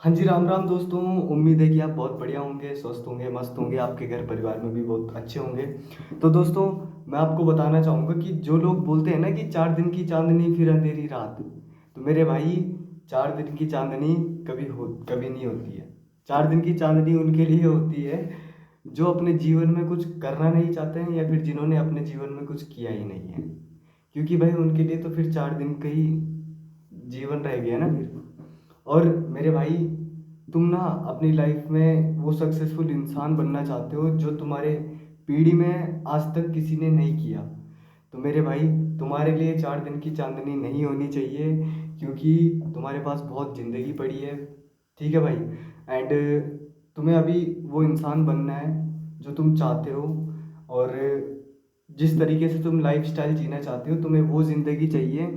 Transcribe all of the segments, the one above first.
हाँ जी, राम राम दोस्तों। उम्मीद है कि आप बहुत बढ़िया होंगे, स्वस्थ होंगे, मस्त होंगे, आपके घर परिवार में भी बहुत अच्छे होंगे। तो दोस्तों, मैं आपको बताना चाहूँगा कि जो लोग बोलते हैं ना कि 4 दिन की चाँदनी फिर अंधेरी रात, तो मेरे भाई 4 दिन की चाँदनी कभी नहीं होती है। 4 दिन की चाँदनी उनके लिए होती है जो अपने जीवन में कुछ करना नहीं चाहते हैं या फिर जिन्होंने अपने जीवन में कुछ किया ही नहीं है। क्योंकि भाई उनके लिए तो फिर 4 दिन का ही जीवन रह गया ना फिर। और मेरे भाई, तुम ना अपनी लाइफ में वो सक्सेसफुल इंसान बनना चाहते हो जो तुम्हारे पीढ़ी में आज तक किसी ने नहीं किया। तो मेरे भाई, तुम्हारे लिए 4 दिन की चांदनी नहीं होनी चाहिए, क्योंकि तुम्हारे पास बहुत ज़िंदगी पड़ी है। ठीक है भाई। एंड तुम्हें अभी वो इंसान बनना है जो तुम चाहते हो, और जिस तरीके से तुम लाइफस्टाइल जीना चाहते हो, तुम्हें वो ज़िंदगी चाहिए।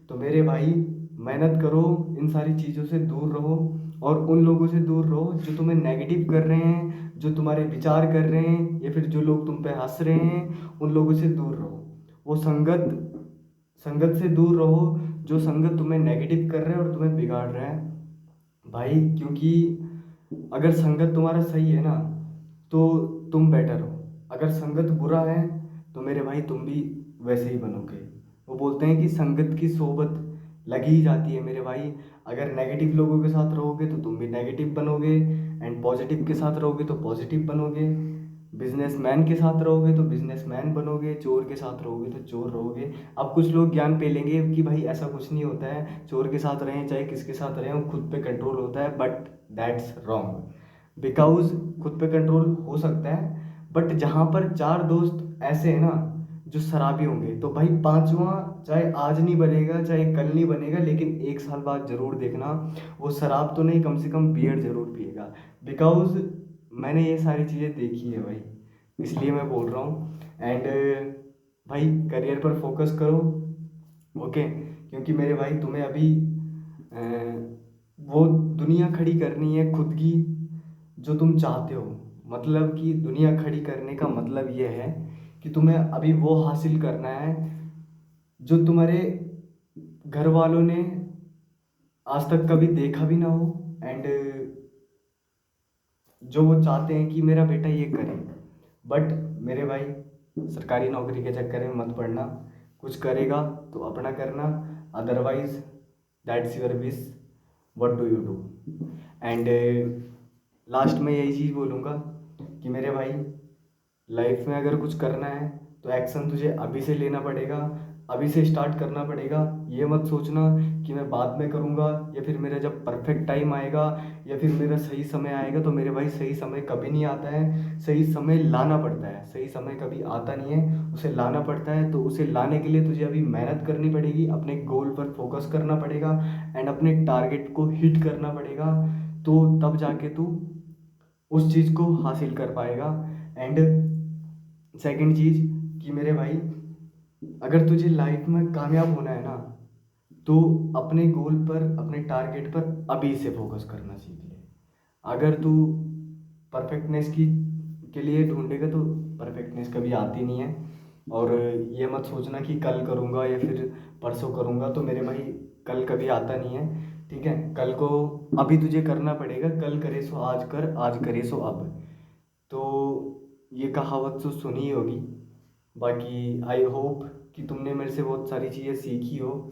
तो मेरे भाई, मेहनत करो, इन सारी चीज़ों से दूर रहो, और उन लोगों से दूर रहो जो तुम्हें नेगेटिव कर रहे हैं, जो तुम्हारे विचार कर रहे हैं, या फिर जो लोग तुम पे हंस रहे हैं, उन लोगों से दूर रहो। वो संगत संगत से दूर रहो जो संगत तुम्हें नेगेटिव कर रहा है और तुम्हें बिगाड़ रहा है भाई। क्योंकि अगर संगत तुम्हारा सही है ना, तो तुम बेटर हो। अगर संगत बुरा है, तो मेरे भाई तुम भी वैसे ही बनोगे। वो बोलते हैं कि संगत की सोबत लगी ही जाती है मेरे भाई। अगर नेगेटिव लोगों के साथ रहोगे तो तुम भी नेगेटिव बनोगे, एंड पॉजिटिव के साथ रहोगे तो पॉजिटिव बनोगे। बिजनेसमैन के साथ रहोगे तो बिजनेसमैन बनोगे, चोर के साथ रहोगे तो चोर रहोगे। अब कुछ लोग ज्ञान पे लेंगे कि भाई ऐसा कुछ नहीं होता है, चोर के साथ रहें चाहे किसके साथ रहें, वो खुद पे कंट्रोल होता है, बट दैट्स रॉन्ग। बिकॉज खुद पे कंट्रोल हो सकता है, बट जहाँ पर 4 दोस्त ऐसे हैं ना जो शराबी होंगे, तो भाई पांचवा चाहे आज नहीं बनेगा चाहे कल नहीं बनेगा, लेकिन 1 साल बाद जरूर देखना वो शराब तो नहीं, कम से कम बियर जरूर पिएगा। बिकॉज मैंने ये सारी चीज़ें देखी है भाई, इसलिए मैं बोल रहा हूँ। एंड भाई, करियर पर फोकस करो। ओके। क्योंकि मेरे भाई तुम्हें अभी अ, वो दुनिया खड़ी करनी है खुद की जो तुम चाहते हो। मतलब कि दुनिया खड़ी करने का मतलब ये है कि तुम्हें अभी वो हासिल करना है जो तुम्हारे घर वालों ने आज तक कभी देखा भी ना हो, एंड जो वो चाहते हैं कि मेरा बेटा ये करे। बट मेरे भाई, सरकारी नौकरी के चक्कर में मत पड़ना। कुछ करेगा तो अपना करना, otherwise that's your wish, what do you do. And last में यही चीज़ बोलूँगा कि मेरे भाई, लाइफ में अगर कुछ करना है तो एक्शन तुझे अभी से लेना पड़ेगा, अभी से स्टार्ट करना पड़ेगा। ये मत सोचना कि मैं बाद में करूँगा, या फिर मेरा जब परफेक्ट टाइम आएगा, या फिर मेरा सही समय आएगा। तो मेरे भाई, सही समय कभी नहीं आता है, सही समय लाना पड़ता है। सही समय कभी आता नहीं है, उसे लाना पड़ता है। तो उसे लाने के लिए तुझे अभी मेहनत करनी पड़ेगी, अपने गोल पर फोकस करना पड़ेगा, एंड अपने टारगेट को हिट करना पड़ेगा। तो तब जाके तू उस चीज़ को हासिल कर पाएगा। एंड सेकंड चीज़ कि मेरे भाई, अगर तुझे लाइफ में कामयाब होना है ना, तो अपने गोल पर, अपने टारगेट पर अभी से फोकस करना सीख ले। अगर तू परफेक्टनेस की के लिए ढूंढेगा तो परफेक्टनेस कभी आती नहीं है। और ये मत सोचना कि कल करूँगा या फिर परसों करूँगा। तो मेरे भाई, कल कभी आता नहीं है। ठीक है, कल को अभी तुझे करना पड़ेगा। कल करे सो आज कर, आज करे सो अब। तो ये कहावत तो सुनी ही होगी। बाकी आई होप कि तुमने मेरे से बहुत सारी चीज़ें सीखी हो।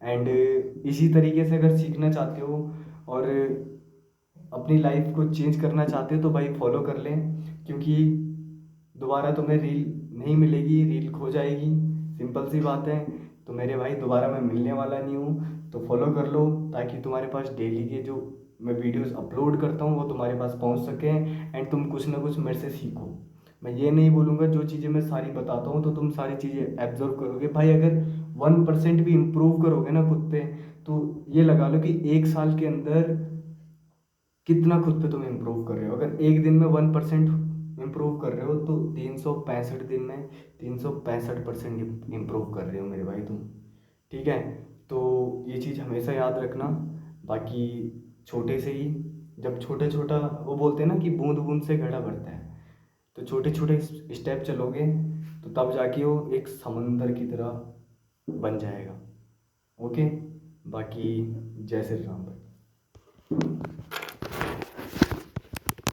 एंड इसी तरीके से अगर सीखना चाहते हो और अपनी लाइफ को चेंज करना चाहते हो, तो भाई फॉलो कर लें। क्योंकि दोबारा तुम्हें रील नहीं मिलेगी, रील खो जाएगी, सिंपल सी बात है। तो मेरे भाई, दोबारा मैं मिलने वाला नहीं हूँ, तो फॉलो कर लो, ताकि तुम्हारे पास डेली के जो मैं वीडियोस अपलोड करता हूँ वो तुम्हारे पास पहुँच सकें, एंड तुम कुछ ना कुछ मेरे से सीखो। मैं ये नहीं बोलूँगा जो चीज़ें मैं सारी बताता हूँ तो तुम सारी चीज़ें एब्जॉर्व करोगे भाई। अगर 1% भी इम्प्रूव करोगे ना खुद पे, तो ये लगा लो कि 1 साल के अंदर कितना खुद पे तुम इम्प्रूव कर रहे हो। अगर एक दिन में 1% इम्प्रूव कर रहे हो, तो 365 दिन में 365% इम्प्रूव कर रहे हो मेरे भाई तुम। ठीक है। तो ये चीज़ हमेशा याद रखना। बाकी छोटे से ही, जब छोटे छोटा, वो बोलते हैं ना कि बूंद बूंद से घड़ा भरता है, तो छोटे छोटे स्टेप चलोगे तो तब जाके वो एक समंदर की तरह बन जाएगा। ओके। बाकी जय श्री राम भाई।